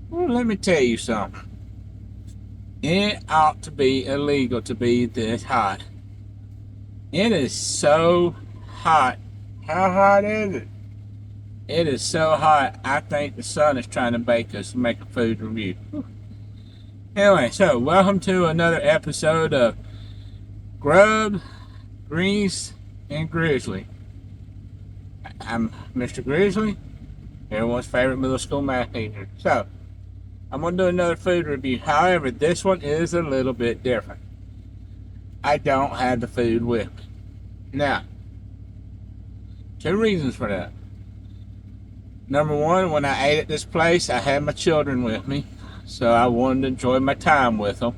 Well, let me tell you something. It ought to be illegal to be this hot. It is so hot. How hot is it? It is so hot. I think the sun is trying to bake us to make a food review. Anyway, so welcome to another episode of Grub, Grease, and Grizzly. I'm Mr. Grizzly, everyone's favorite middle school math teacher. So, I'm going to do another food review. However, this one is a little bit different. I don't have the food with me. Now, two reasons for that. Number one, when I ate at this place, I had my children with me, so I wanted to enjoy my time with them.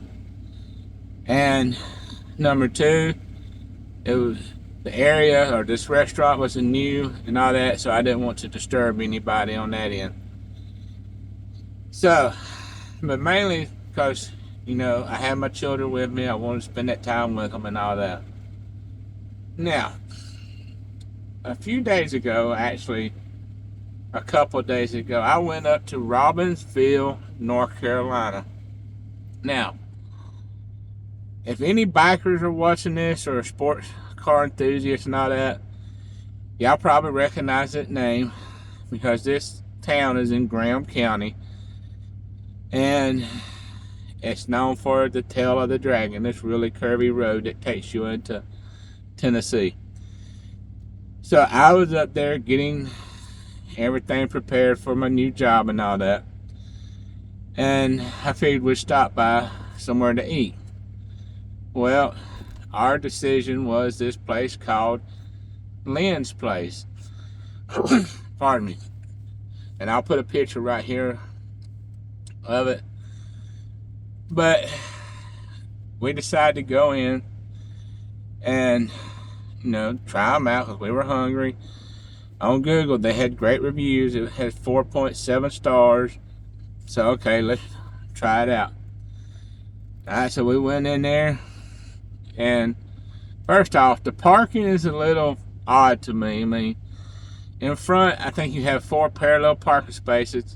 And number two, it was the area, or this restaurant wasn't new and all that, so I didn't want to disturb anybody on that end. So, but mainly because, I had my children with me, I wanted to spend that time with them and all that. Now, a few days ago, actually, a couple of days ago, I went up to Robbinsville, North Carolina. Now, if any bikers are watching this or sports car enthusiasts and all that, y'all probably recognize that name because this town is in Graham County and it's known for the Tail of the Dragon, this really curvy road that takes you into Tennessee. So I was up there getting everything prepared for my new job and all that, and I figured we'd stop by somewhere to eat. Well, our decision was this place called Lynn's place. Pardon me. And I'll put a picture right here of it. But we decided to go in and, try them out because we were hungry. On Google, they had great reviews. It had 4.7 stars. So, okay, let's try it out. Alright, so we went in there. And first off, the parking is a little odd to me. I mean, in front, I think you have 4 parallel parking spaces.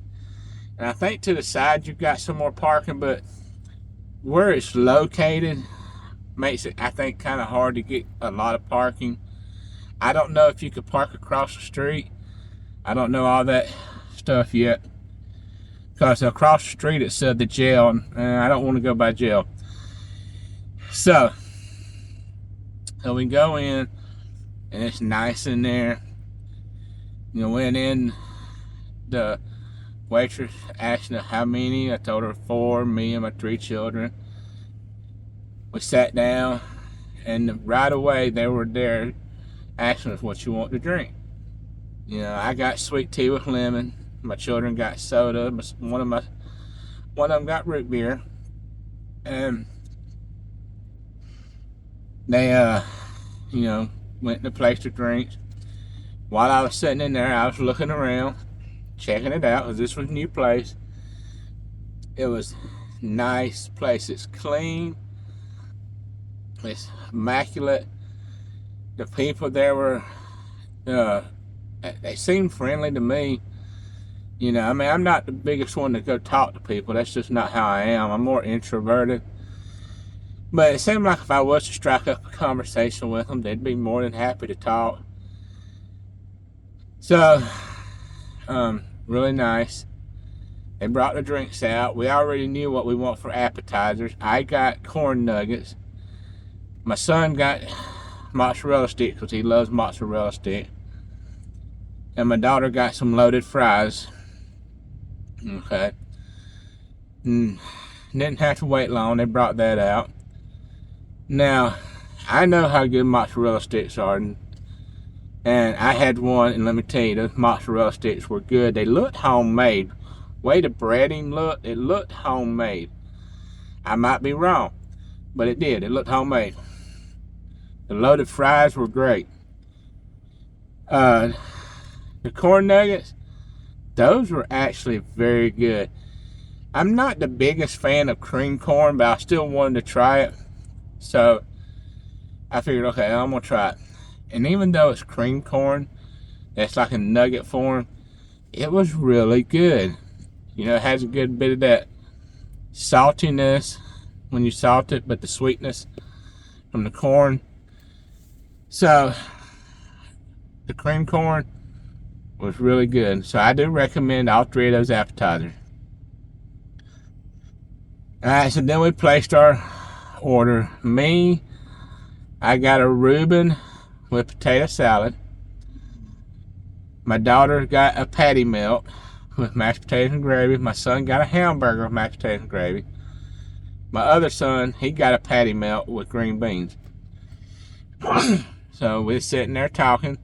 And I think to the side, you've got some more parking. But where it's located makes it, I think, kind of hard to get a lot of parking. I don't know if you could park across the street. I don't know all that stuff yet. Because across the street it said the jail, and I don't want to go by jail. So we go in, and it's nice in there. Went in, the waitress asked me how many. I told her 4, me and my 3 children. We sat down, and right away they were there asking us what you want to drink. I got sweet tea with lemon. My children got soda. One of them got root beer. And they, went in the place to drink. While I was sitting in there, I was looking around, checking it out, because this was a new place. It was a nice place. It's clean. It's immaculate. The people there were, they seemed friendly to me. I'm not the biggest one to go talk to people. That's just not how I am. I'm more introverted. But it seemed like if I was to strike up a conversation with them, they'd be more than happy to talk. So, really nice. They brought the drinks out. We already knew what we want for appetizers. I got corn nuggets. My son got mozzarella sticks because he loves mozzarella sticks. And my daughter got some loaded fries. Okay. Didn't have to wait long. They brought that out. Now, I know how good mozzarella sticks are. And I had one, and let me tell you, those mozzarella sticks were good. They looked homemade. Way the breading looked, it looked homemade. I might be wrong, but it did. It looked homemade. The loaded fries were great. The corn nuggets, those were actually very good. I'm not the biggest fan of cream corn, but I still wanted to try it. So I figured, okay, I'm going to try it. And even though it's cream corn, that's like a nugget form, it was really good. You know, it has a good bit of that saltiness when you salt it, but the sweetness from the corn. So the cream corn was really good. So I do recommend all three of those appetizers. Alright, so then we placed our order. I got a Reuben with potato salad. My daughter got a patty melt with mashed potatoes and gravy. My son got a hamburger with mashed potatoes and gravy. My other son, he got a patty melt with green beans. So we're sitting there talking.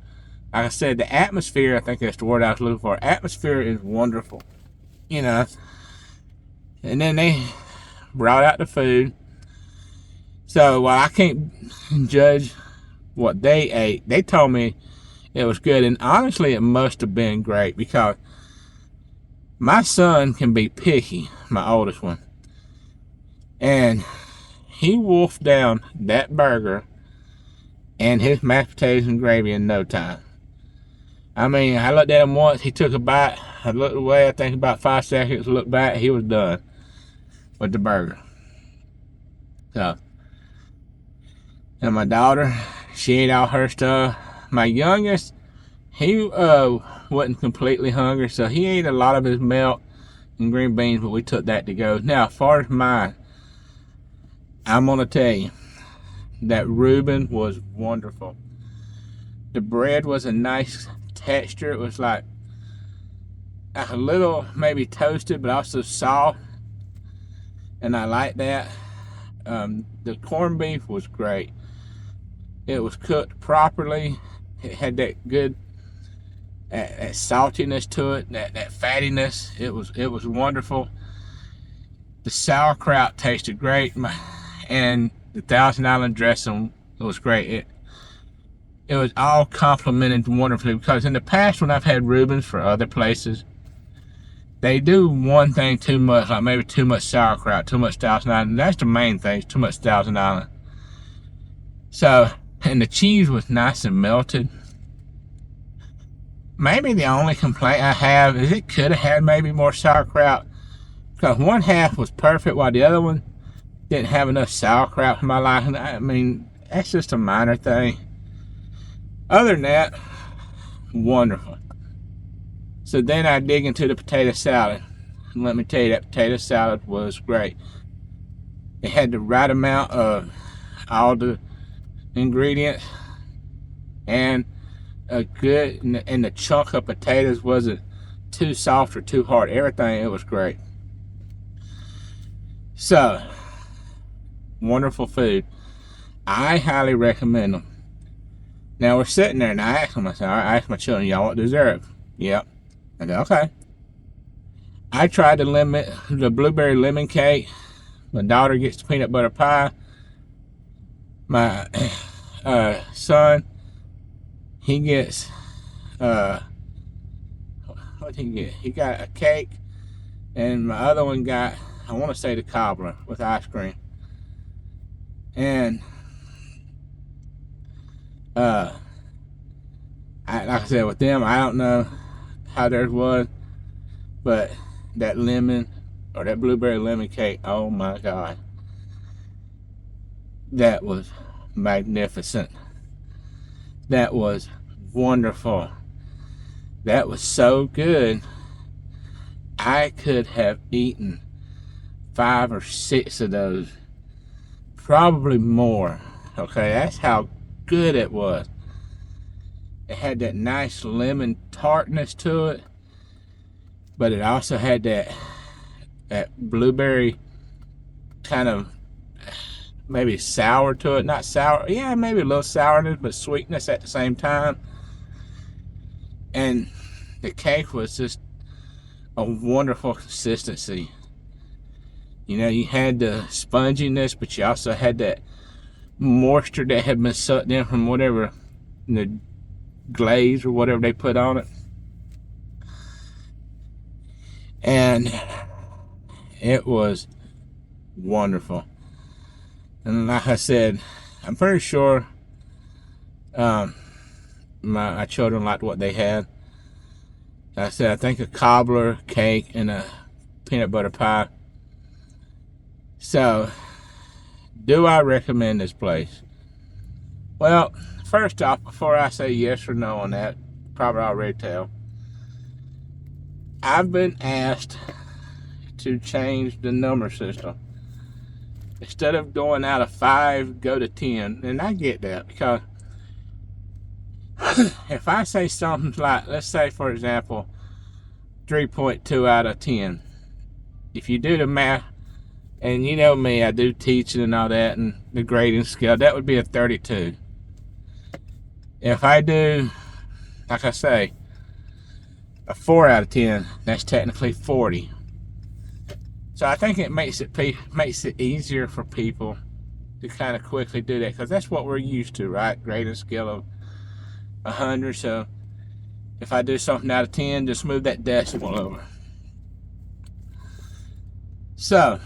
Like I said, the atmosphere, I think that's the word I was looking for. Atmosphere is wonderful, you know. And then they brought out the food. So while I can't judge what they ate, they told me it was good. And honestly, it must have been great, because my son can be picky, my oldest one. And he wolfed down that burger and his mashed potatoes and gravy in no time. I mean, I looked at him once, he took a bite, I looked away, I think about 5 seconds, looked back, he was done with the burger. So, and my daughter, she ate all her stuff. My youngest, he wasn't completely hungry, so he ate a lot of his melt and green beans, but we took that to go. Now, as far as mine, I'm gonna tell you that Reuben was wonderful. The bread was a nice texture. It was like a little maybe toasted, but also soft, and I like that. The corned beef was great. It was cooked properly. It had that good that saltiness to it, that fattiness. It was wonderful. The sauerkraut tasted great, and the Thousand Island dressing was great. It was all complemented wonderfully, because in the past when I've had Reubens for other places, they do one thing too much, like maybe too much sauerkraut, too much Thousand Island. And that's the main thing, too much Thousand Island. So, and the cheese was nice and melted. Maybe the only complaint I have is it could have had maybe more sauerkraut, because one half was perfect while the other one didn't have enough sauerkraut for my liking. I mean, that's just a minor thing. Other than that, wonderful. So then I dig into the potato salad. And let me tell you, that potato salad was great. It had the right amount of all the ingredients, and a good, and the chunk of potatoes wasn't too soft or too hard. Everything, it was great. So, wonderful food. I highly recommend them. Now we're sitting there, and I asked them, I said, I asked my children, y'all want dessert? Yep. I said, okay. I tried the blueberry lemon cake. My daughter gets the peanut butter pie. My son, he gets, what did he get? He got a cake, and my other one got, I want to say, the cobbler with ice cream. And like I said, with them, I don't know how theirs was, but that lemon, or that blueberry lemon cake, oh my God, that was magnificent. That was wonderful. That was so good. I could have eaten 5 or 6 of those, probably more. Okay, that's how good it was. It had that nice lemon tartness to it, but it also had that blueberry kind of maybe sour to it. Not sour, yeah, maybe a little sourness, but sweetness at the same time. And the cake was just a wonderful consistency. You know, you had the sponginess, but you also had that moisture that had been sucked in from whatever, the glaze or whatever they put on it. And it was wonderful. And like I said, I'm pretty sure my children liked what they had. Like I said, I think a cobbler cake and a peanut butter pie. So, do I recommend this place? Well, first off, before I say yes or no on that, probably already tell, I've been asked to change the number system. Instead of going out of 5, go to 10. And I get that, because if I say something like, let's say for example, 3.2 out of 10. If you do the math, and you know me, I do teaching and all that, and the grading scale, that would be a 32. If I do, like I say, a 4 out of 10, that's technically 40. So I think it makes it easier for people to kind of quickly do that, because that's what we're used to, right? Grading scale of 100. So if I do something out of 10, just move that decimal over. So,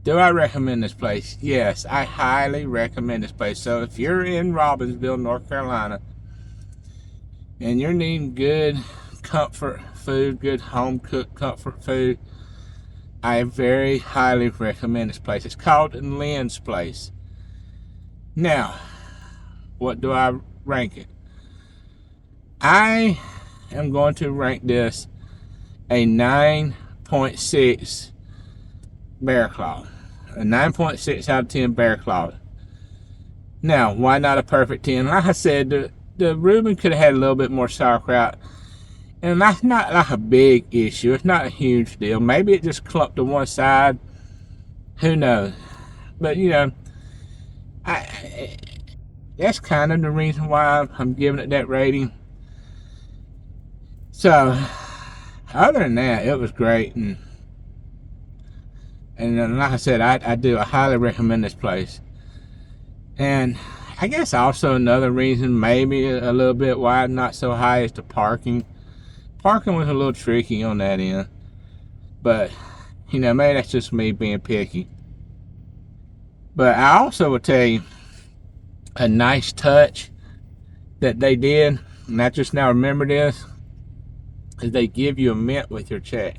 do I recommend this place? Yes, I highly recommend this place. So if you're in Robbinsville, North Carolina, and you're needing good comfort food, good home cooked comfort food, I very highly recommend this place. It's called Lynn's Place. Now, what do I rank it? I am going to rank this a 9.6 bear claw. A 9.6 out of 10 bear claw. Now, why not a perfect 10? Like I said, the Reuben could have had a little bit more sauerkraut. And that's not like a big issue. It's not a huge deal. Maybe it just clumped to one side. Who knows? But, you know, that's kind of the reason why I'm giving it that rating. So, other than that, it was great. And like I said, I highly recommend this place. And I guess also another reason, maybe a little bit why it's not so high, is the parking. Parking was a little tricky on that end. But, you know, maybe that's just me being picky. But I also will tell you a nice touch that they did, and I just now remember this, is they give you a mint with your check.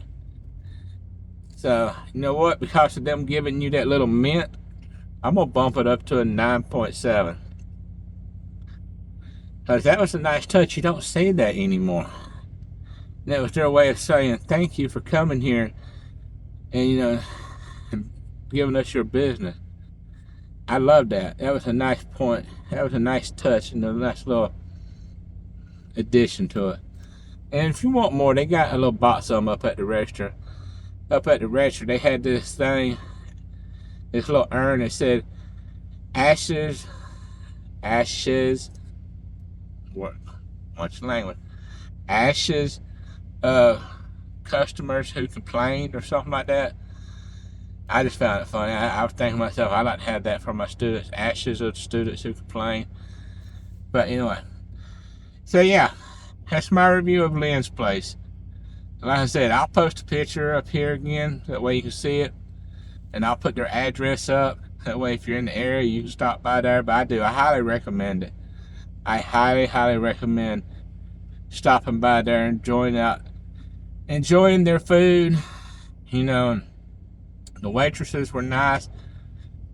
So, you know what? Because of them giving you that little mint, I'm going to bump it up to a 9.7. Because that was a nice touch. You don't see that anymore. And that was their way of saying thank you for coming here and, you know, and giving us your business. I love that. That was a nice point. That was a nice touch and a nice little addition to it. And if you want more, they got a little box of them up at the register. Up at the register, they had this thing, this little urn that said ashes, what's the language? Ashes of customers who complained or something like that. I just found it funny. I was thinking to myself, I'd like to have that for my students. Ashes of students who complain. But anyway. So yeah, that's my review of Lynn's Place. Like I said, I'll post a picture up here again. That way you can see it. And I'll put their address up. That way if you're in the area, you can stop by there. But I highly recommend it. I highly, highly recommend stopping by there and enjoying their food. You know, the waitresses were nice.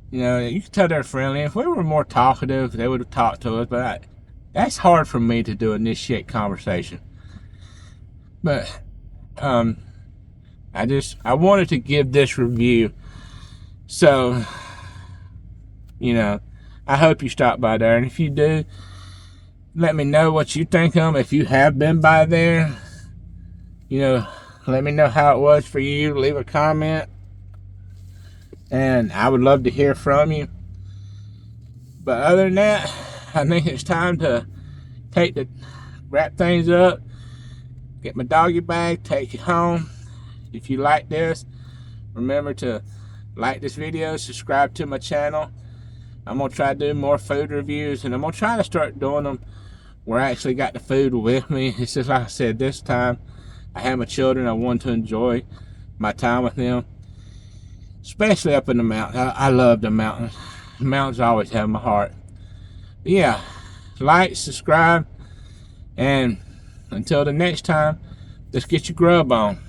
You know, you could tell they're friendly. If we were more talkative, they would have talked to us. But that's hard for me to do, initiate conversation. But I wanted to give this review. So, you know, I hope you stop by there. And if you do, let me know what you think of them. If you have been by there, you know, let me know how it was for you. Leave a comment. And I would love to hear from you. But other than that, I think it's time to wrap things up. Get my doggy bag, take it home. If you like this, remember to like this video, subscribe to my channel. I'm going to try to do more food reviews, and I'm going to try to start doing them where I actually got the food with me. It's just like I said, this time I have my children. I want to enjoy my time with them, especially up in the mountains. I love the mountains. The mountains always have my heart. But yeah, like, subscribe, and until the next time, let's get your grub on.